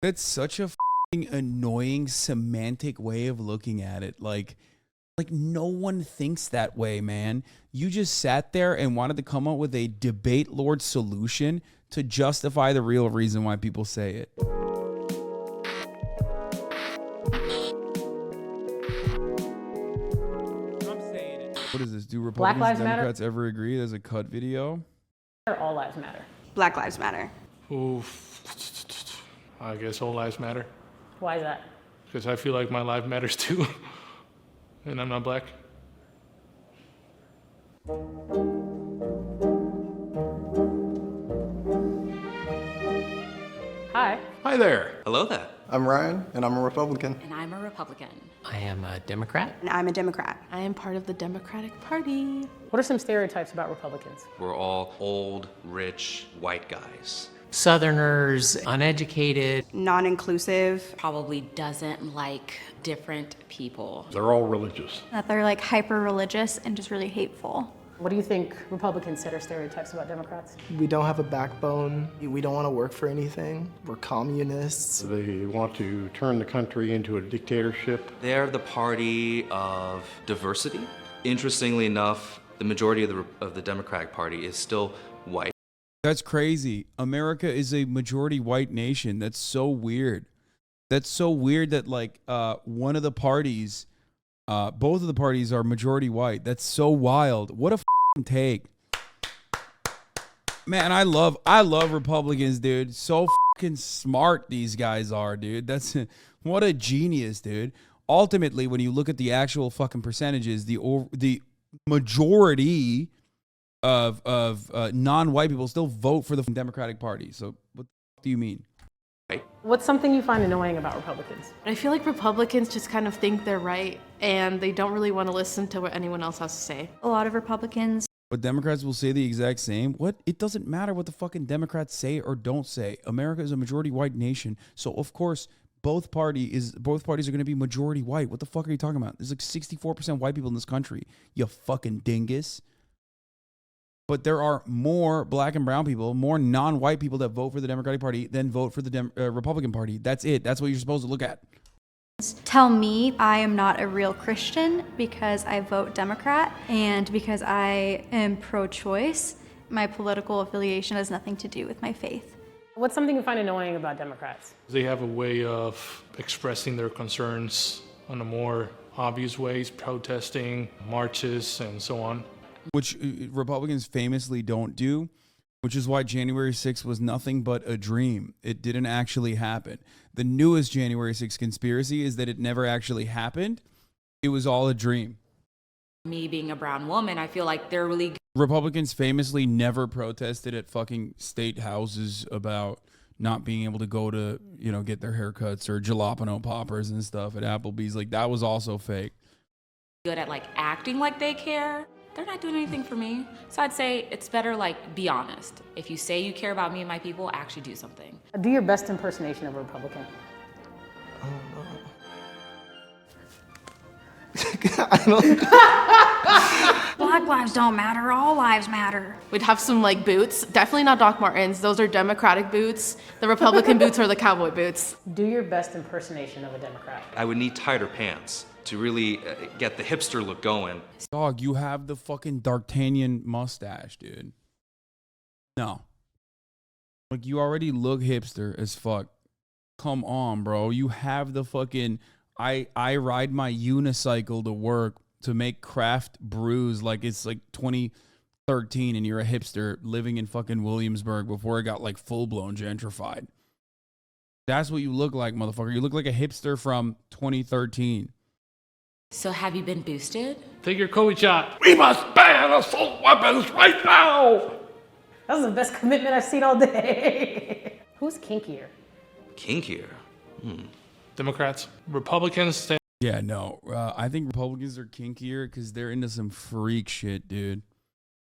That's such a fucking annoying semantic way of looking at it. Like no one thinks that way, man. You just sat there and wanted to come up with a debate lord solution to justify the real reason why people say it. What is this? Do Republicans and Democrats ever agree? There's a cut video. All lives matter. Black lives matter. Oof. I guess all lives matter. Why is that? Because I feel like my life matters too. And I'm not black. Hi. Hi there. Hello there. I'm Ryan, and I'm a Republican. And I'm a Republican. I am a Democrat. And I'm a Democrat. I am part of the Democratic Party. What are some stereotypes about Republicans? We're all old, rich, white guys. Southerners, uneducated. Non-inclusive. Probably doesn't like different people. They're all religious. That they're like hyper-religious and just really hateful. What do you think Republicans said are stereotypes about Democrats? We don't have a backbone. We don't want to work for anything. We're communists. They want to turn the country into a dictatorship. They're the party of diversity. Interestingly enough, the majority of the Democratic Party is still white. That's crazy. America is a majority white nation. That's so weird. That's so weird that like one of the parties, both of the parties are majority white. That's so wild. What a take. Man, I love Republicans, dude. So fucking smart these guys are, dude. That's what a genius, dude. Ultimately, when you look at the actual fucking percentages, the majority of non-white people still vote for the Democratic Party. So what do you mean? What's something you find annoying about Republicans? I feel like Republicans just kind of think they're right and they don't really want to listen to what anyone else has to say. A lot of Republicans. But Democrats will say the exact same. What? It doesn't matter what the fucking Democrats say or don't say. America is a majority white nation. So of course, both parties are going to be majority white. What the fuck are you talking about? There's like 64% white people in this country. You fucking dingus. But there are more black and brown people, more non-white people that vote for the Democratic Party than vote for the Republican Party. That's it. That's what you're supposed to look at. Tell me I am not a real Christian because I vote Democrat and because I am pro-choice. My political affiliation has nothing to do with my faith. What's something you find annoying about Democrats? They have a way of expressing their concerns in a more obvious ways, protesting, marches, and so on. Which Republicans famously don't do, which is why January 6th was nothing but a dream. It didn't actually happen. The newest January 6th conspiracy is that it never actually happened. It was all a dream. Me being a brown woman, I feel like they're really Republicans famously never protested at fucking state houses about not being able to go to, get their haircuts or jalapeno poppers and stuff at Applebee's. Like, that was also fake. good at like acting like they care. They're not doing anything for me. So I'd say it's better like be honest. If you say you care about me and my people, actually do something. Do your best impersonation of a Republican. Black lives don't matter, all lives matter. We'd have some like boots, definitely not Doc Martens. Those are Democratic boots. The Republican boots are the cowboy boots. Do your best impersonation of a Democrat. I would need tighter pants to really get the hipster look going. Dog, you have the fucking D'Artagnan mustache, dude. No. Like, you already look hipster as fuck. Come on, bro. You have the fucking... I ride my unicycle to work to make craft brews like it's like 2013 and you're a hipster living in fucking Williamsburg before it got like full-blown gentrified. That's what you look like, motherfucker. You look like a hipster from 2013. So have you been boosted? Take your COVID shot. We must ban assault weapons right now! That was the best commitment I've seen all day. Who's kinkier? Kinkier? Democrats. Republicans, Yeah, no. I think Republicans are kinkier because they're into some freak shit, dude.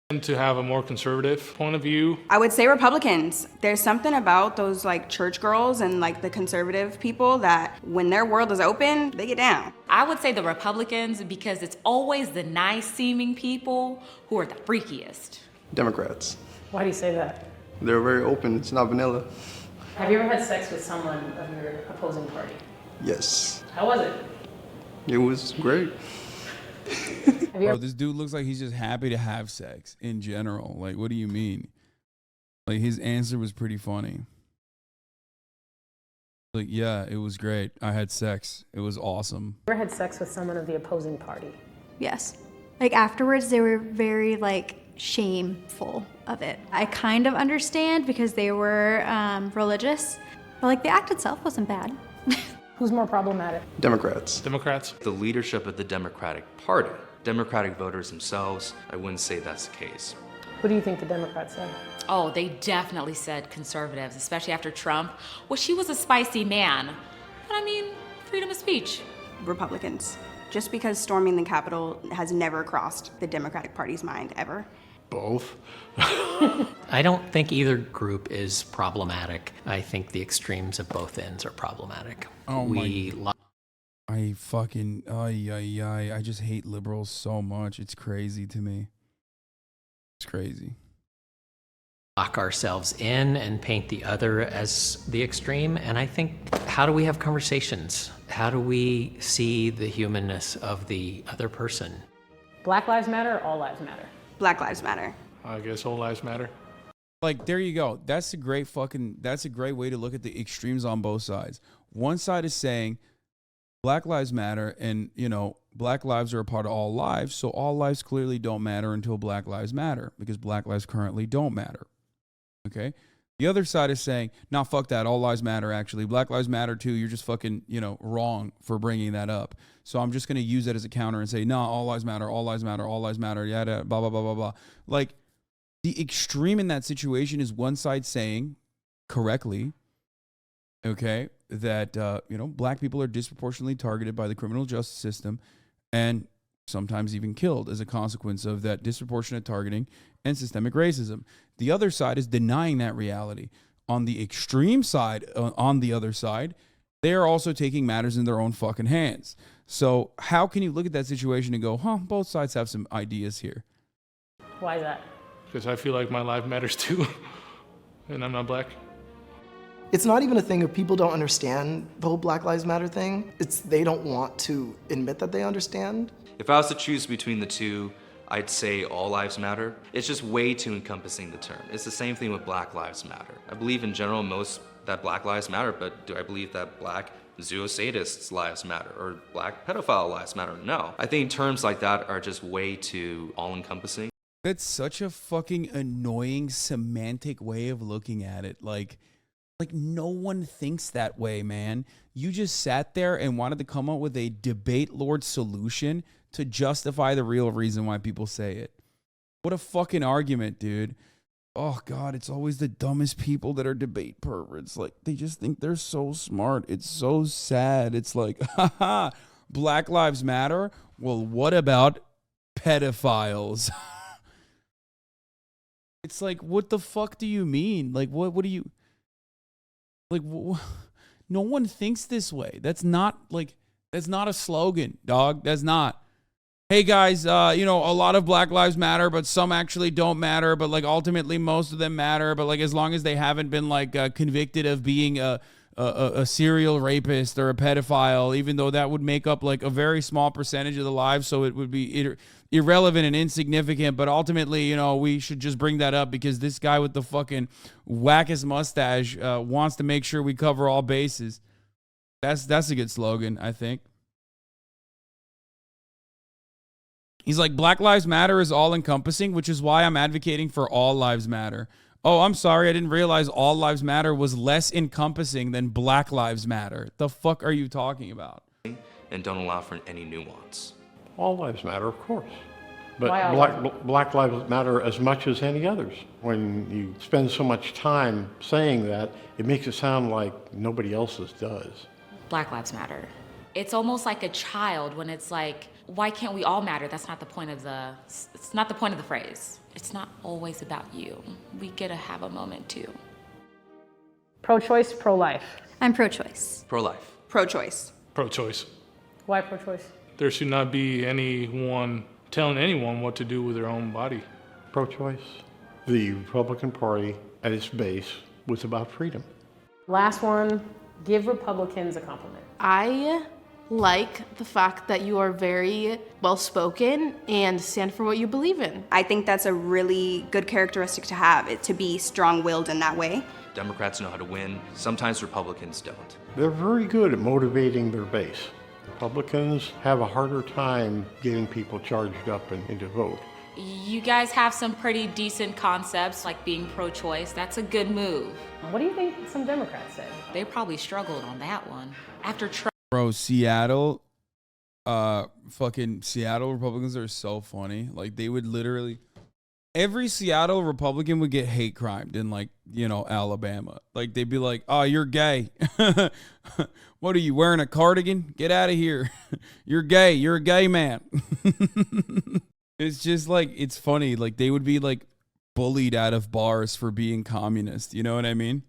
tend to have a more conservative point of view. I would say Republicans. There's something about those like church girls and like the conservative people that when their world is open, they get down. I would say the Republicans because it's always the nice seeming people who are the freakiest. Democrats. Why do you say that? They're very open. It's not vanilla. Have you ever had sex with someone of your opposing party? Yes. How was it? It was great. Bro, this dude looks like he's just happy to have sex in general. Like, what do you mean? Like, his answer was pretty funny. Like, yeah, it was great. I had sex. It was awesome. Have you ever had sex with someone of the opposing party? Yes. Like afterwards, they were very like shameful of it. I kind of understand because they were religious, but like the act itself wasn't bad. Who's more problematic? Democrats. Democrats. The leadership of the Democratic Party, Democratic voters themselves, I wouldn't say that's the case. What do you think the Democrats said? Oh, they definitely said conservatives, especially after Trump. Well, she was a spicy man. But I mean, freedom of speech. Republicans. Just because storming the Capitol has never crossed the Democratic Party's mind, ever. Both. I don't think either group is problematic. I think the extremes of both ends are problematic. Oh I fucking, I just hate liberals so much. It's crazy to me. It's crazy. Lock ourselves in and paint the other as the extreme. And I think, how do we have conversations? How do we see the humanness of the other person? Black Lives Matter or All Lives Matter? Black Lives Matter. I guess all lives matter. Like, there you go. That's a great way to look at the extremes on both sides. One side is saying Black Lives Matter and, you know, Black lives are a part of all lives, so all lives clearly don't matter until Black Lives Matter, because Black lives currently don't matter. Okay? The other side is saying, nah, fuck that. All lives matter, actually. Black lives matter, too. You're just fucking, you know, wrong for bringing that up. So I'm just going to use that as a counter and say, nah, all lives matter, all lives matter, all lives matter, yada, blah, blah, blah, blah, blah. Like, the extreme in that situation is one side saying correctly, okay, that, you know, black people are disproportionately targeted by the criminal justice system and sometimes even killed as a consequence of that disproportionate targeting and systemic racism. The other side is denying that reality. On the extreme side, on the other side, they are also taking matters in their own fucking hands. So how can you look at that situation and go, huh, both sides have some ideas here? Why is that? Because I feel like my life matters too, and I'm not black. It's not even a thing of people don't understand the whole Black Lives Matter thing. It's they don't want to admit that they understand. If I was to choose between the two, I'd say all lives matter. It's just way too encompassing the term. It's the same thing with Black Lives Matter. I believe in general that Black lives matter, but do I believe that black zoosadists' lives matter or black pedophile lives matter? No. I think terms like that are just way too all-encompassing. That's such a fucking annoying semantic way of looking at it. Like no one thinks that way, man. You just sat there and wanted to come up with a debate lord solution to justify the real reason why people say it. What a fucking argument, dude. Oh, God, it's always the dumbest people that are debate perverts. Like, they just think they're so smart. It's so sad. It's like, haha, Black Lives Matter? Well, what about pedophiles? It's like, what the fuck do you mean? Like, what do you... Like, no one thinks this way. That's not a slogan, dog. That's not. Hey guys, you know, a lot of Black Lives matter, but some actually don't matter. But like ultimately, most of them matter. But like as long as they haven't been like convicted of being a serial rapist or a pedophile, even though that would make up like a very small percentage of the lives, so it would be irrelevant and insignificant. But ultimately, you know, we should just bring that up because this guy with the fucking wackest mustache wants to make sure we cover all bases. That's a good slogan, I think. He's like, Black Lives Matter is all-encompassing, which is why I'm advocating for all lives matter. Oh, I'm sorry, I didn't realize all lives matter was less encompassing than Black Lives Matter. The fuck are you talking about? And don't allow for any nuance. All lives matter, of course. But Why Black Lives Matter as much as any others. When you spend so much time saying that, it makes it sound like nobody else's does. Black Lives Matter. It's almost like a child when it's like, why can't we all matter? It's not the point of the phrase. It's not always about you. We get to have a moment too. Pro-choice, pro-life? I'm pro-choice. Pro-life. Pro-choice. Pro-choice. Why pro-choice? There should not be anyone telling anyone what to do with their own body. Pro-choice. The Republican Party, at its base, was about freedom. Last one, give Republicans a compliment. I like the fact that you are very well-spoken and stand for what you believe in. I think that's a really good characteristic to have, to be strong-willed in that way. Democrats know how to win. Sometimes Republicans don't. They're very good at motivating their base. Republicans have a harder time getting people charged up and to vote. You guys have some pretty decent concepts, like being pro-choice. That's a good move. What do you think some Democrats say? They probably struggled on that one. After Trump. Bro, Seattle, fucking Seattle Republicans are so funny. Like, they would literally, every Seattle Republican would get hate crimed in, like, you know, Alabama. Like, they'd be like, oh, you're gay. What are you, wearing a cardigan? Get out of here. You're gay. You're a gay man. It's just like, it's funny. Like, they would be like bullied out of bars for being communist. You know what I mean?